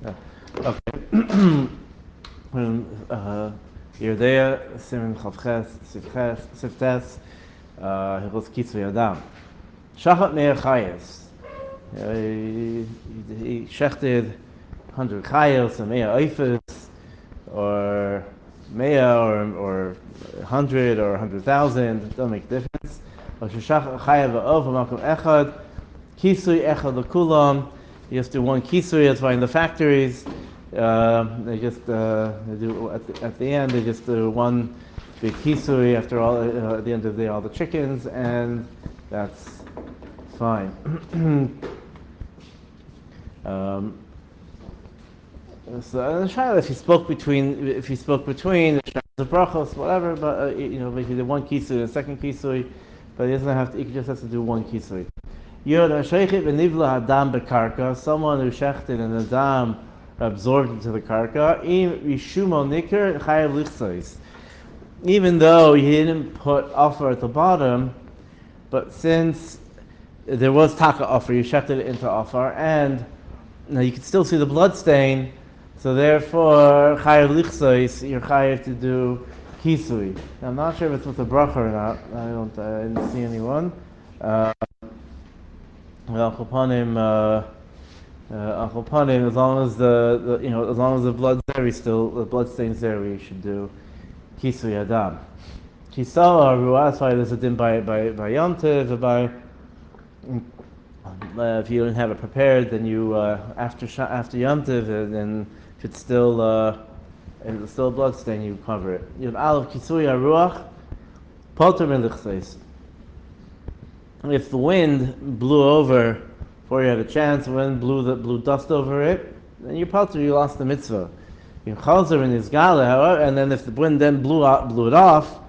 Okay. Yoreh, Siman Chavches, Siftes, Hilchos Kisuy HaDam. Shachat Meir Chayes. He shechted 100 chayos, or Meir Eifes, or Meir, or 100, or 100,000. It doesn't make a difference. Or Shachat Chayev V'ov V'makom Echad. Kisuy Echad L'Kulam. You just do one Kisuy. That's why in the factories, they just they do at the end. They just do one big Kisuy after all. At the end of the day, all the chickens, and that's fine. So if he spoke between the brachos, whatever, but if he did one kisui and a second kisui, but he doesn't have to. He just has to do one kisui. Yoreh sheichet v'Neveila HaDam bekarka. Someone who shechted and the dam absorbed into the karka. Im rishumo niker chayav lichsois. Even though he didn't put offer at the bottom, but since there was taka offer, you shechted it into offer, and now you can still see the blood stain. So therefore, chayav lichsois, you're chayav to do kisui. Now, I'm not sure if it's with a bracha or not. I didn't see anyone. Al Chapanim, as long as as long as the blood's there, the blood stain's there, we should do Kisuy HaDam. Kisah Aruch, that's why there's a din by Yom Tov, by if you don't have it prepared, then you after Yom Tov, then if it's still a blood stain, you cover it. You have Aleph Kisuy Aruch, Poter min lichseis. If the wind blew over before you had a chance, the wind blew dust over it, then you're potter, you lost the mitzvah. You chazer in his gala, however, and then if the wind then blew it off,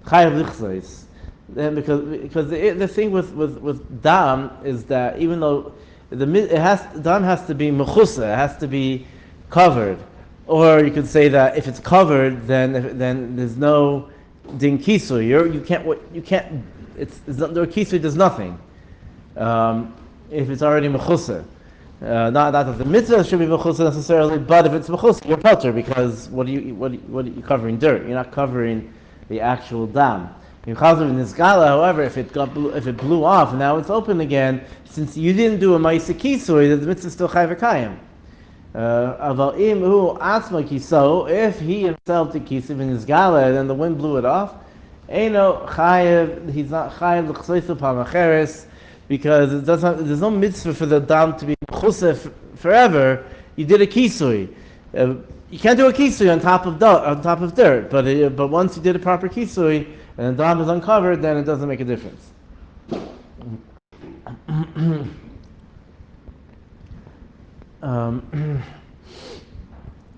chayav lichseis. Then because the thing with dam is that even though dam has to be mechusa, it has to be covered, or you could say that if it's covered, then there's no din kisui. You can't. The kisui does nothing if it's already mechusa. Not that the mitzvah should be mechusa necessarily, but if it's mechusa, you're potter because what are you covering? Dirt. You're not covering the actual dam. In Nizgala, however, if it blew off and now it's open again, since you didn't do a ma'isa kisui, the mitzvah is still chayv v'kayim. Aval im hu atzma kiso, if he himself did kisui in Nizgala and then the wind blew it off, Eino chayev, he's not chayev l'chsoisu pamacheres, because there's no mitzvah for the dam to be chusef forever. You did a kisui. You can't do a kisui on top of dirt, but once you did a proper kisui and the dam is uncovered, then it doesn't make a difference.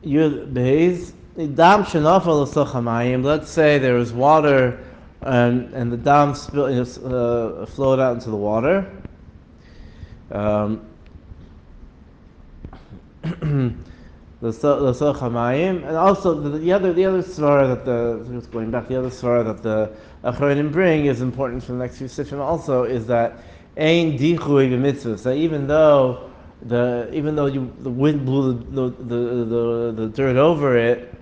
Yud beis. Dam shenafal l'soch hamayim. Let's say there was water, and the dam flowed out into the water. L'soch hamayim, and also the other svara that the Achronim bring is important for the next few sifrim. Also, is that ein dichui b'mitzvah. So even though the wind blew the dirt over it,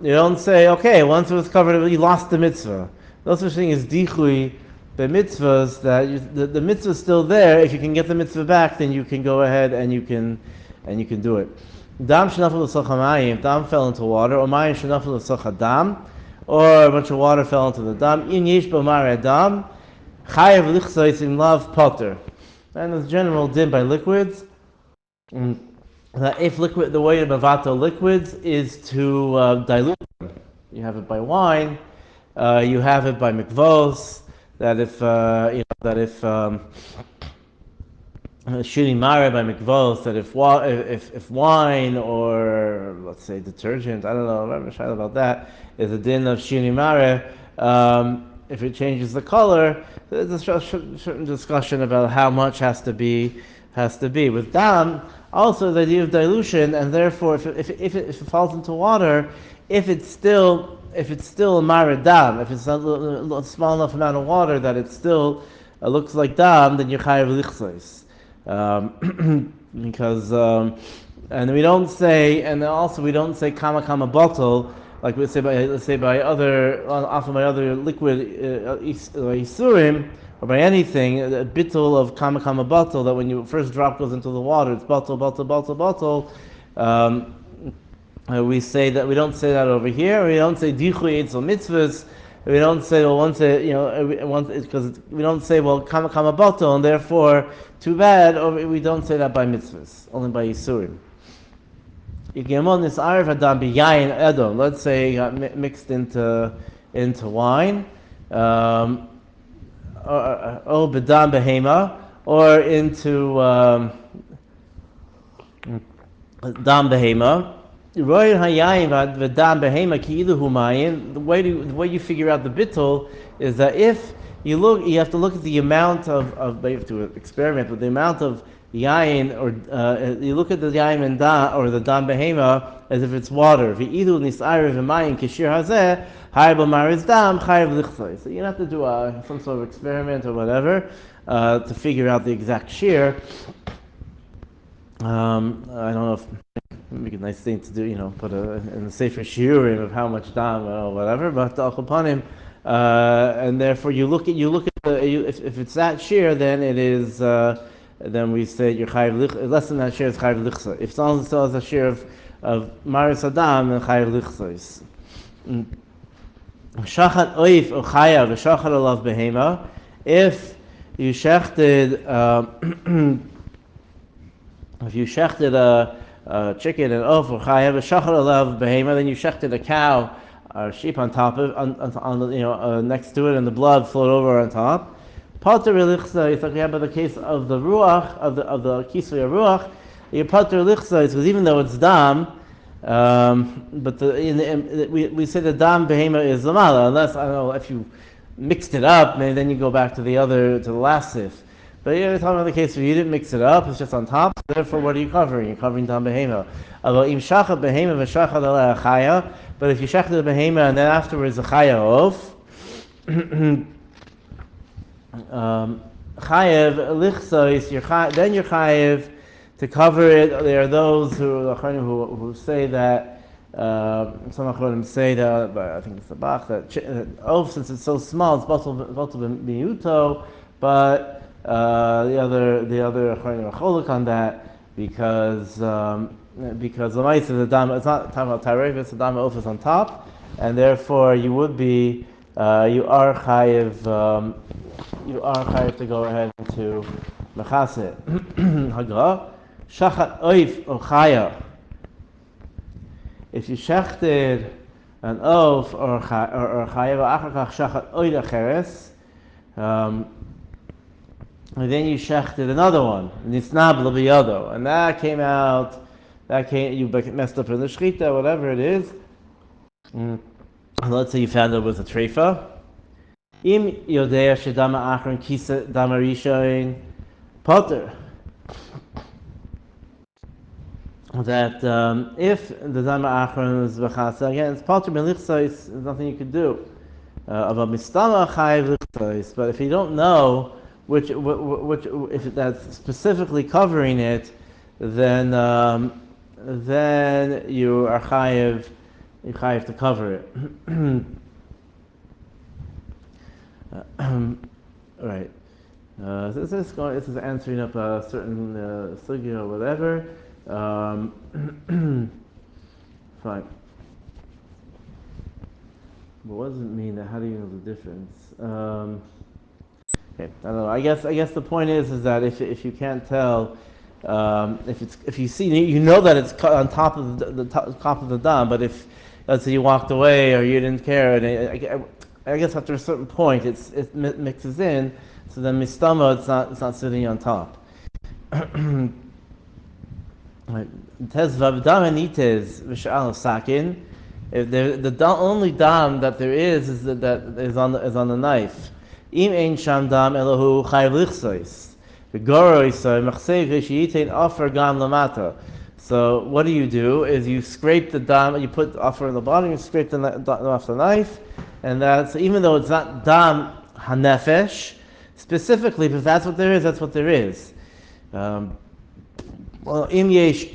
you don't say, okay, once it was covered, you lost the mitzvah. No such thing as dichui the mitzvahs, that the mitzvah is still there. If you can get the mitzvah back, then you can go ahead and you can do it. Dam shenafel l'soch hamayim, dam fell into water, or mayim shenafel l'soch HaDam, or a bunch of water fell into the dam. In yesh b'mar HaDam, chayav lichsois in love potter. And there's general din by liquids. That if the way of mavato liquids is to dilute them. You have it by wine, you have it by mikvos. That if shiri mare by mikvos, that if wine or let's say detergent, I don't know, I'm not sure about that, is a din of shiri mare. If it changes the color, there's a certain discussion about how much has to be with dam. Also, the idea of dilution, and therefore, if it falls into water, if it's still a maradam, if it's a small enough amount of water that it still looks like dam, then you're chayav lichsois, because And we don't say, and also we don't say kama kama bottle, like we say by, let's say by other, often by other liquid isurim, or by anything, a bittul of kama kama bottle, that when you first drop goes into the water, it's bottle, bottle, bottle, bottle. We say that, we don't say that over here. We don't say dichu eitzel mitzvahs. We don't say, well, once it, because we don't say, well, kama kama bottle, and therefore, too bad. Or we don't say that by mitzvahs, only by isurim. Let's say it got mixed into wine, or bedam behema, or into dam behema. The way you figure out the bittul is that if you have to look at the amount of you have to experiment with the amount of yain, or you look at the yain and da, or the dam behema, as if it's water. So you have to do some sort of experiment or whatever to figure out the exact shear. I don't know if make a nice thing to do, put in the sefer shiurim of how much dam or whatever, but upon him, and therefore you look at if it's that shear, then it is then we say you're chayiv less than that shear is chayiv lichsa. If someone still has a shear of maris HaDam, then chayiv lichsa. Shachat oif or chayav v'shachat alav behema. If you shechted a chicken and oaf or chayav v'shachat alav behema, then you shechted a cow or sheep on top of next to it, and the blood flowed over on top. Pater lichsa, it's like we have by the case of the ruach of the Kisuy ruach. Your pater lichsa is because even though it's dam, but we say the dam behema is lamala, unless I don't know if you mixed it up, maybe then you go back to the last sif. But you're talking about the case where you didn't mix it up; it's just on top. Therefore, what are you covering? You're covering dam behema. But if you shachat the behema and then afterwards a chaya of chayev lichsois, then you're chayev to cover it. There are those who say that some achronim say that, but I think it's the Bach, that since it's so small, it's bottle miuto, but the other achronim are cholok on that because the mice of the dam, it's not talking about Treifa, it's the dam office on top, and therefore you would be you are chayev to go ahead and to mechase. Hagra shachat oif or chaya. If you shechted an oaf or chayev achakach shachat oid acheres, and then you shechted another one, nisnab l'biyado, and you messed up in the shechita, whatever it is. Let's say you found it with a treifa. Im Yoreh shedama achron kisa dama rishayin potter. That if the dama achron is v'chasa, again it's potter melichsais, there's nothing you could do. About mistama chayiv lichsais, but if you don't know which if that's specifically covering it, then you are chayiv. You have to cover it. Right. This is answering up a certain sugya or whatever. Fine. But what does it mean? How do you know the difference? Okay, I don't know. I guess the point is that if you can't tell, if you see, you know that it's cut on top of the top of the dam, but if let's say you walked away or you didn't care, and I guess after a certain point it mixes in, so then mistama it's not sitting on top. If the only dam that there is that is on the knife. Im ein sham dam elahu chayv lichsois. So what do? Is you scrape the dam, you put the offer in the bottom, you scrape off the knife, and that's, even though it's not dam hanefesh specifically, but if that's what there is, that's what there is. Well, im yesh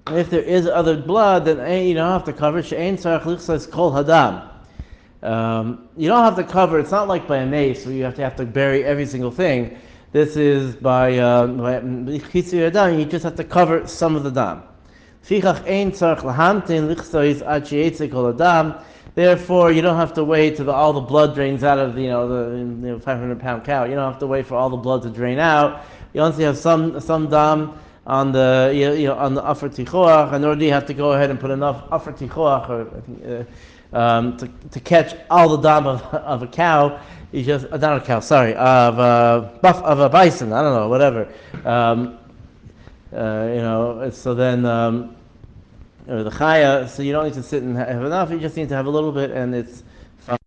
If there is other blood, then you don't have to cover it. It's called HaDam. You don't have to cover. It's not like by a mace where you have to bury every single thing. This is by Kisuy HaDam. You just have to cover some of the dam. Therefore, you don't have to wait till all the blood drains out of the 500-pound cow. You don't have to wait for all the blood to drain out. You only have some dam on the on the upper tichoach, and already you have to go ahead and put enough upper tichoach to catch all the dam of a cow. You just not a cow, sorry, of a bison. I don't know, whatever. So then the chaya. So you don't need to sit and have enough. You just need to have a little bit, and it's fine.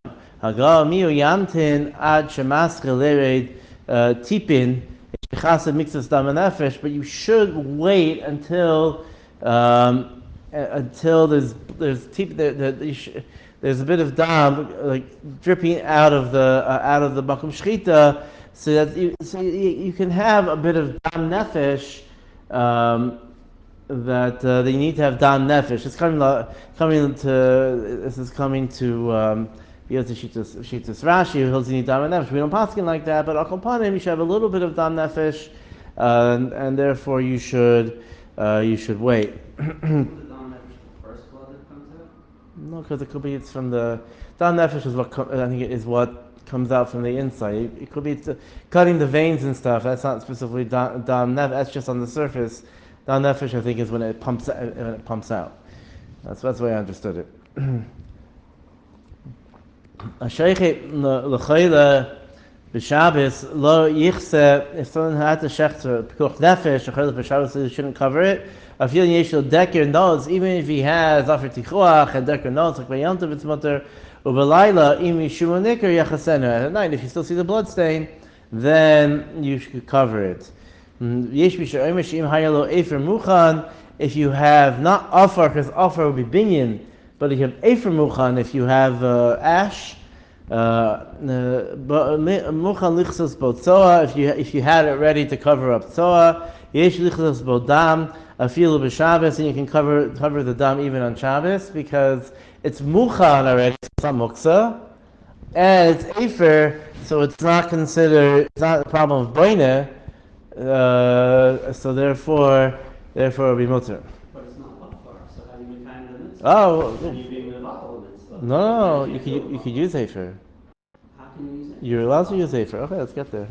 Haga miu yamtin ad shemas chelered tipin. But you should wait until there's a bit of dam like dripping out of the makom shchita, so that you can have a bit of dam nefesh. That you need to have dam nefesh. It's coming to Shitas Rashi, who holds you need dam nefesh. We don't paskin like that, but akompanim you should have a little bit of dam nefesh, and therefore you should wait. The dam nefesh, the first blood that comes out? No, because it could be it's from the dam nefesh is what I think it is what comes out from the inside. It could be cutting the veins and stuff. That's not specifically dam nefesh. That's just on the surface. Dam nefesh, I think, is when it pumps out. That's the way I understood it. Shabbos lo yichse. If someone had to shechter pikuch nefesh, for Shabbos he shouldn't cover it. I feel yeshul deker notes, even if he has afer tichuach and deker notes like by Yom Tov it's mutter. Ubelayla im yishumo niker yachasenu. At night, if you still see the blood stain, then you should cover it. Yesh b'she'omer she'im hayalo efer muchan. If you have not afar, because afar would be binyan. But if you have efer muchan, if you have ash, muchan lichsos botzoa. If you had it ready to cover up tzoa, yesh lichsos bodam afilu b'Shabbos, and you can cover the dam even on Shabbos because it's muchan already. It's not muksa, and it's efer, so it's not considered. It's not a problem of boine. So therefore it'll be mutter. But it's not afar, so how do you kind of the mitzvah? Oh, no, you could use Efer. How can you use it? You're allowed to use Efer. Okay, let's get there.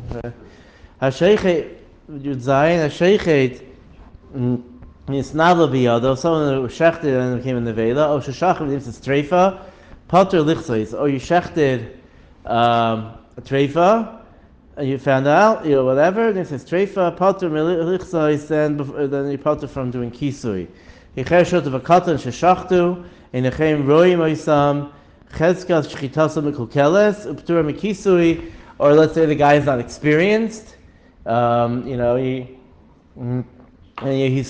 Hasheichet Yud Zayin Hasheichet Nisnadla biyado. Someone who shechted and became a Neveila. Oh, sheshachim if it's Treifa. Pater lichsois. Oh, you shechted a Treifa. You found out, whatever. This is Treifa. Pater lichsois. Then you pater from doing Kisuy. Hicher shot of a katan sheshachtu. In a chem roim oisam cheskas shchitasam mekulkeles uptura mikisui, or let's say the guy is not experienced, he's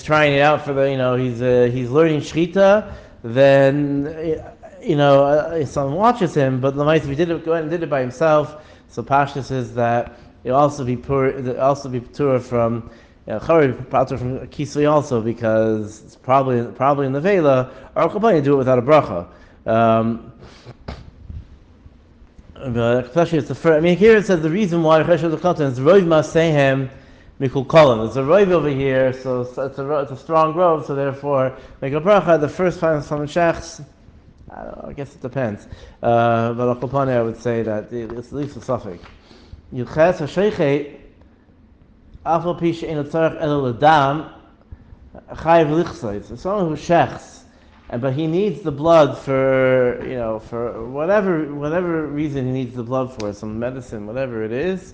trying it out for the, he's learning shchita, then someone watches him, but if he go ahead and did it by himself, so Pashtus says that it'll also be pura from. Chari from Kisuy also because it's probably in Neveila, or Aruch do it without a bracha. But especially it's the first. Here it says the reason why Chesed L'Katan is Rov Masehem Mikul Kolam. There's a Rov over here, so it's a strong Rov. So therefore, make a bracha. The first time someone shechs, I guess it depends. But Aruch I would say that it's at least a suffix. Yudches HaSheichet. Afal pisha in a tzarech el ladam chayiv lichsois. Someone who shechs, but he needs the blood for whatever reason he needs the blood for, some medicine, whatever it is.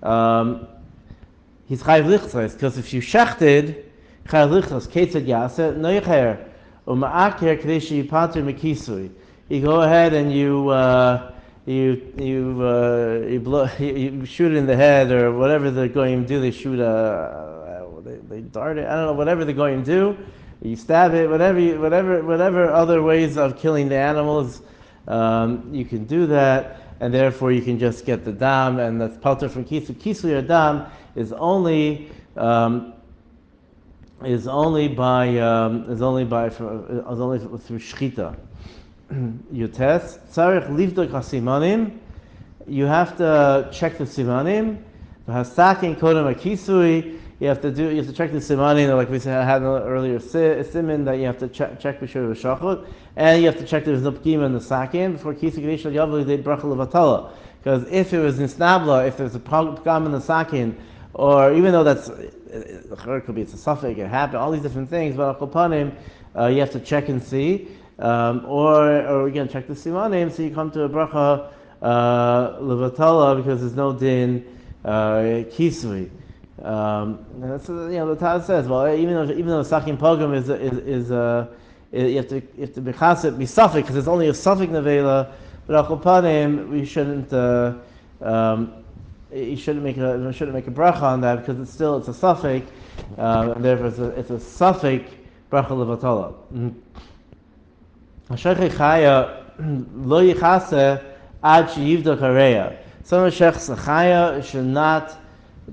He's chayiv lichsois because if you shechted chayiv lichsois ketzad yaseh noicher umaaker kadeshi pater mikisui. You go ahead and you shoot it in the head or whatever they're going to do. They shoot they dart it. I don't know, whatever they're going to do. You stab it. Whatever other ways of killing the animals, you can do that. and therefore you can just get the dam, and that's palter from Kisuy. Kisuy or dam is only through shchita. You test tzarich livdok hasimanim. You have to check the simanim. Hasakin kodem akisui. You have to check the simanim, like we said, had earlier siman that you have to check b'shur v'shachot, and you have to check there's no pgima in the sakin before kisui kadisha yavli they bracha levatala. Because if it was nisnabla, if there's a pgam in the sakin, or even though that's it could be it's a suffix, it happened, all these different things, but akopanim, you have to check and see, or again check the simanim, so you come to a bracha levatala because there's no din kisui. And that's, the Taz says, well, even though sakin pogam is you have to be chassid be suffix because it's only a suffix neveila, but akopanim we shouldn't. You shouldn't make a bracha on that because it's a suffix, and therefore it's a suffix bracha levatala. Hashaychei chaya lo yichase ad sheyivdok hareya. Some sheichs chaya should not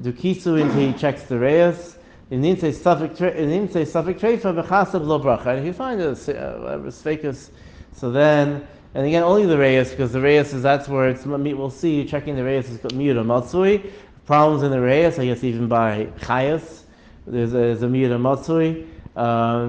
do kisu until he checks the reyes. It needs a suffix treifa b'chasav lo bracha. And if you find whatever sfeikus, so then. And again, only the reyes, because the reyes that's where it's. We'll see. Checking the reyes is miyud matzui. Problems in the reyes, I guess, even by chayas, there's a miyud matzui.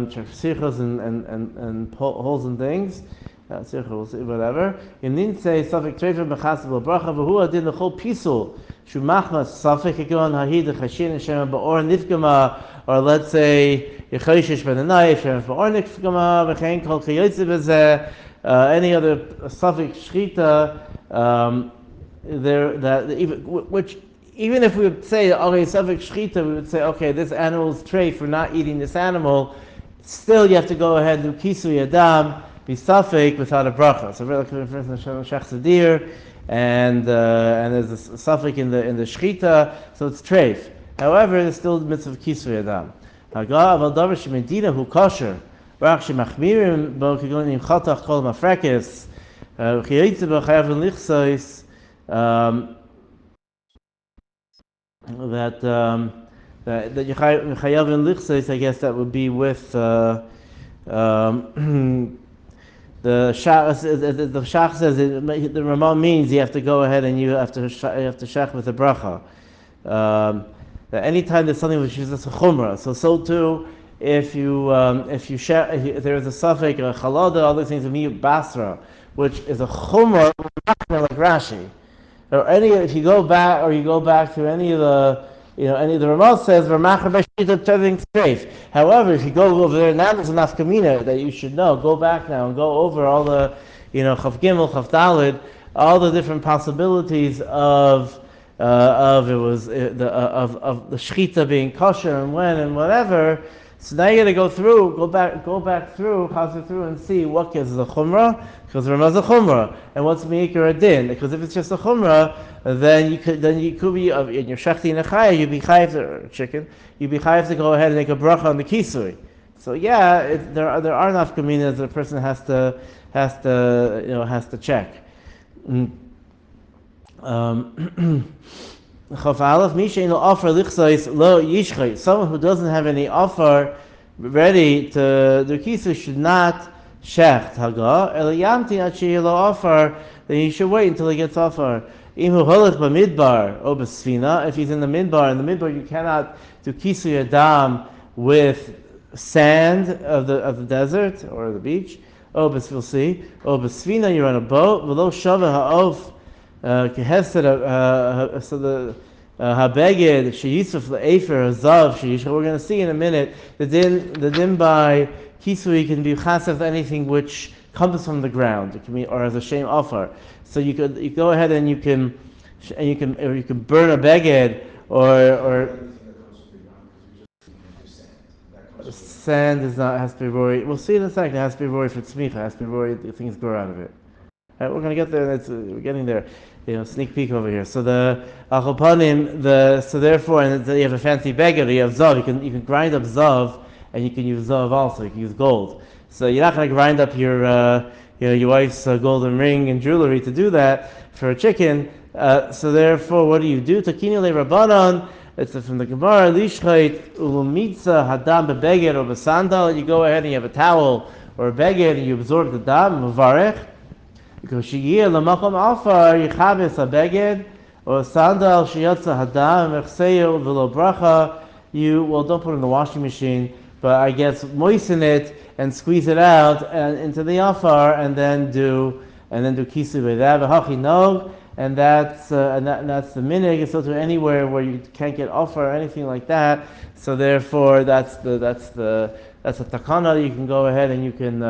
Check sichos and holes and things. Sichos, we'll see, whatever. You need to say suffix treifa b'chasav bracha v'hu adin the whole pisul shumachmas suffix egon hahid chashin shem ba'or nifgama, or let's say yechoshish ben a knife shem ba'or nifgama v'chein kol chayotze b'zeh. Any other suffix shchita even if we would say okay suffix shchita, we would say okay this animal's trait for not eating this animal. Still, you have to go ahead and do kisuy HaDam be suffix without a bracha. So for instance, shechs a deer, and there's a suffix in the shchita, so it's treif. However, there's still the mitzvah of kisuy HaDam. Hagav al davar shemedina hu kosher. That Chayav in Lichsos, I guess that would be with the Shach. The Shach says the Ramah means you have to go ahead and you have to shach with a bracha. That anytime there's something which is a chumrah, so too. If there is a suffix, a chalada, other things of miyut basra, which is a chumrah like Rashi, or if you go back to any of the Ramah says v'macher b'shita everything's safe. However, if you go over there, now there's an nafkamina that you should know. Go back now and go over all the chaf gimel, chaf dalid, all the different possibilities of the shchita being kosher and when and whatever. So now you got to go back through, and see what is the chumrah, because Ramah is a chumrah, and what's meikar adin. Because if it's just a chumrah, then you could be in your shechti nechaya, you'd be chayiv to go ahead and make a bracha on the kisuy. So yeah, there are nafkaminas that a person has to check. Someone who doesn't have any offer ready to do kisuy should not shecht haga. Offer, then he should wait until he gets offer. If he's in the midbar you cannot do kisuy HaDam with sand of the desert or the beach. We'll see. You're on a boat. So the habeged sheyisuf le'efer hazav sheyish. We're going to see in a minute the din by kisui can be chasef anything which comes from the ground. It can be or as a shame offer. So you go ahead and you can burn a beged or sand has to be rory. We'll see in a second. It has to be rory for tzmicha. It has to be rory. Things grow out of it. Right, we're going to get there. We're getting there. Sneak peek over here. So the achopanim, so therefore, and you have a fancy beggar. You have zav. You can grind up zav, and you can use zav also. You can use gold. So you're not going to grind up your your wife's golden ring and jewelry to do that for a chicken. So therefore, what do you do? Takinu le rabbanon. It's from the Gemara. Lishchait ulumitza HaDam bebeged or besandal. You go ahead and you have a towel or a beged and you absorb the dam. Mavarech. Because shiyir lamakom afar yichabes a beged or a sandal shiyotza HaDam mechseil v'lo bracha. Don't put it in the washing machine, but I guess moisten it and squeeze it out and into the afar, and then do kisuy with that. V'hachi nog, and that's the minig. So to anywhere where you can't get afar or anything like that. So therefore, that's a takana. You can go ahead and you can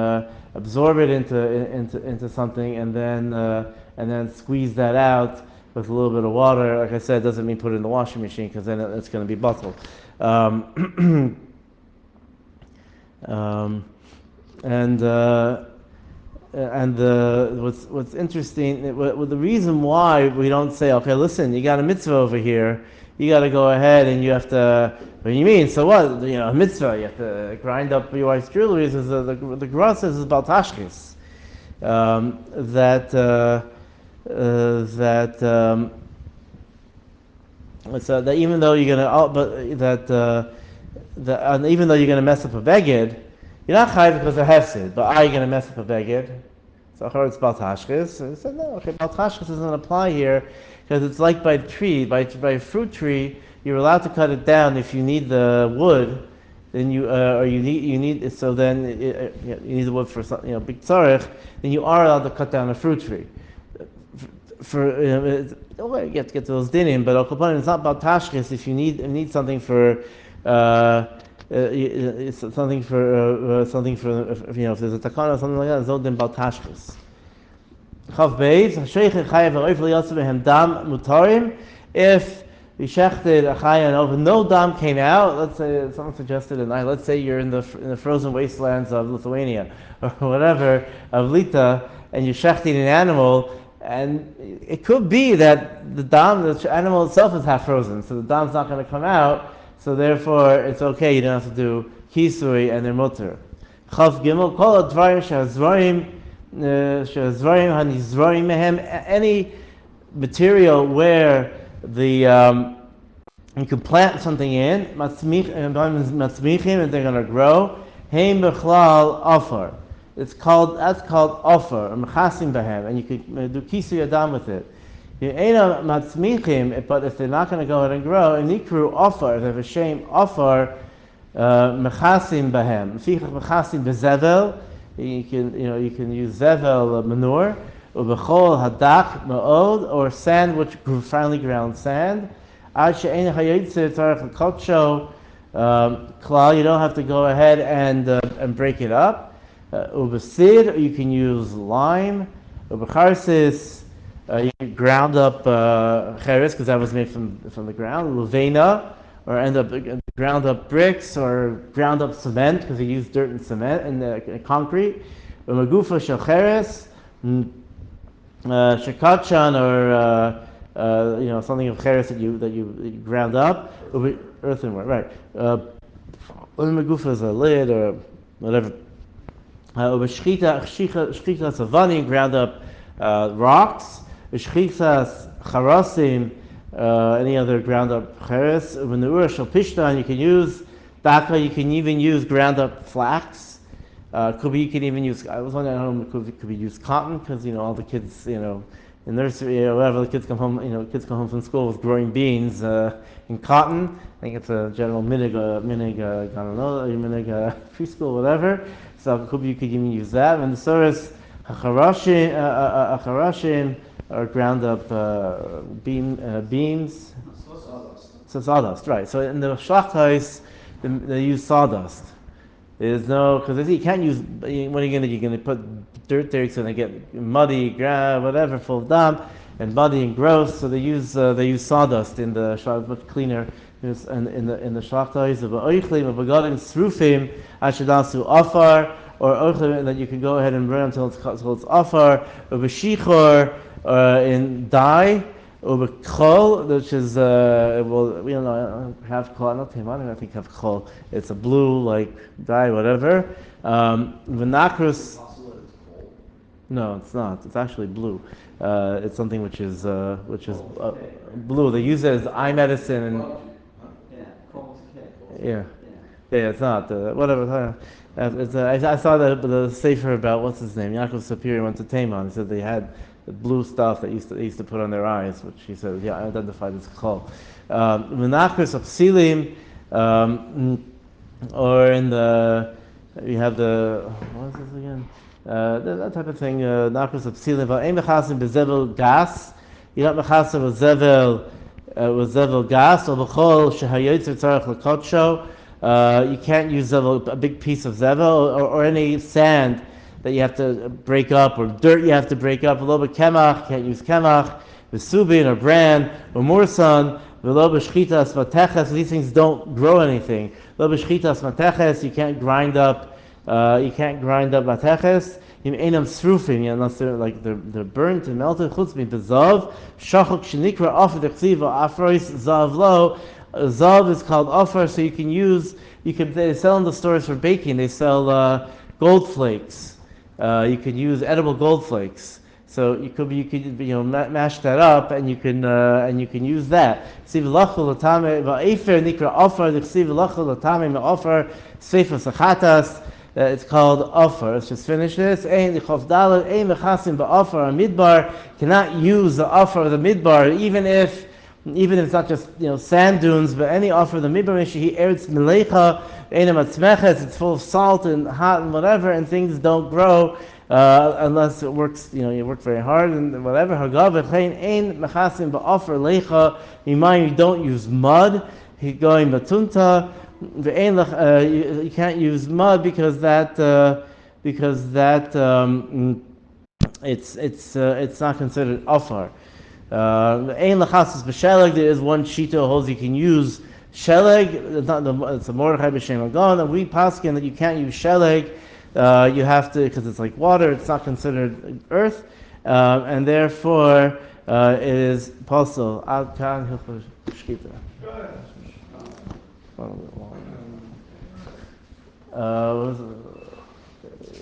absorb it into something, and then squeeze that out with a little bit of water. Like I said, it doesn't mean put it in the washing machine because then it's going to be bottled. What's interesting, the reason why we don't say, okay, listen, you got a mitzvah over here, you got to go ahead and you have to. What do you mean? So what? A mitzvah, you have to grind up your wife's jewelry. The Gemara says is about tashkis. That even though you're gonna mess up a beged, you're not chayiv because of hefsid. But are you gonna mess up a beged? So it's about tashkis. So he said no. Okay, about tashkis doesn't apply here because it's like by a tree, by a fruit tree. You're allowed to cut it down if you need the wood. Then you need the wood for something, big tzarech. Then you are allowed to cut down a fruit tree. You get to those dinim, but it's not about tashkis. If you need something for if there's a takana or something like that, it's not about tashkis. Chav beis hasheichet chayav v'oif liyatzeh behem dam mutarim. If we shechted a chaya and over no dam came out, let's say someone suggested it. Let's say you're in the frozen wastelands of Lithuania or whatever of Lita, and you're shechting an animal. And it could be that the animal itself is half frozen, so the dam's not going to come out. So therefore, it's okay. You don't have to do kisuy and they're mutter. Chav gimel kol advarim shehazvarim hanizvarim mehem. Any material where you can plant something in matzmichim and they're going to grow. Heim bechlal afar. That's called offer, or mechasim bahem, and you could do kisuy HaDam with it. But if they're not going to go ahead and grow, and nikru offer, if they have a shame offer, mechasim bahem. Mechasim bezevel, you can use zevel manure, ubechol hadak maod, or sand which finely ground sand. Ad she'ein hayotze tzarech l'kotsho klal. You don't have to go ahead and break it up. Ubesid, you can use lime. Ubecharsis, you can ground up cheres because that was made from the ground. Levena, or ground up bricks or ground up cement because they use dirt and cement and concrete. Umagufa shel cheres, shekachan, or something of cheres that you ground up. Earthenware, right? Umagufa is a lid or whatever. Shchitas avani, ground up rocks. Shchitas charasim, any other ground up cheres. Ubenur shel pishtan, you can use daka. You can even use ground up flax. Could be you can even use. I was wondering how could be used cotton because all the kids in nursery or whatever the kids come home from school with growing beans in cotton. I think it's a general minig preschool whatever. So you could even use that. And the surahs acharashim are ground up beams. So sawdust, right? So in the shlachtais, they use sawdust. There's no because you can't use. What are you going to do? You're going to put dirt there, so they get muddy, whatever, full of dam, and muddy and gross. So they use sawdust in the shlach, much cleaner. In the shlachtais of oichlim of begadim srufim ashadasu afar or oichlim that you can go ahead and burn until it's afar or beshichor in dye or bekol, which is we don't know, have kol, not I think have kol. It's a blue like dye, whatever. V'nakrus. No, it's not. It's actually blue. It's something which is Okay. blue. They use it as eye medicine and Yeah, Cole's K. yeah. Yeah. Yeah, it's not. Whatever. I saw the sefer about what's his name. Yaakov Sapir went to Taman. He said they had the blue stuff that they used to put on their eyes, which he said, yeah, I identified as chol. Menachos of psilim, or in the you have the what is this again? That type of thing. Nachos of psilim. Va'em mechasim bezevel gas. You're not mechasim with zevel gas or b'chol shehayotzer tzarich lekotsho. You can't use zevel, a big piece of zevel, or any sand that you have to break up, or dirt you have to break up. A little bit kemach, can't use kemach. Vesubin or bran or mursan. V'lo b'shchitas mateches. These things don't grow anything. Lo b'shchitas mateches. You can't grind up. You can't grind up mateches. Einam srufim, unless they're burnt and melted. Chutz mi bezav shachok shenikra offer the chsiva afrois zav lo. Zav is called offer, so you can use. They sell in the stores for baking. They sell gold flakes. You can use edible gold flakes. So you could mash that up and you can use that. Siv lachol latame va'efer nikra offer the siv lachol latame ma'offer sefer sachatas. It's called offer. Let's just finish this. Ein lichof dalet ein mechasim ba'offer midbar. Cannot use the offer of the midbar, even if it's not just sand dunes, but any offer of the midbar. He eretz melecha ein matzmeches. It's full of salt and hot and whatever, and things don't grow unless it works. You work very hard and whatever. Hagav v'chein ein mechasim ba'offer lecha. You don't use mud. He going batunta. You can't use mud because it's not considered afar. Ein lachasus b'sheleg. There is one shita holds you can use sheleg. It's a Mordechai b'shem Agon, and we paskin that you can't use sheleg. You have to, because it's like water. It's not considered earth, and therefore it is possible. Ad kan hilchos shkita.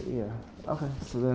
Yeah. Okay. So then.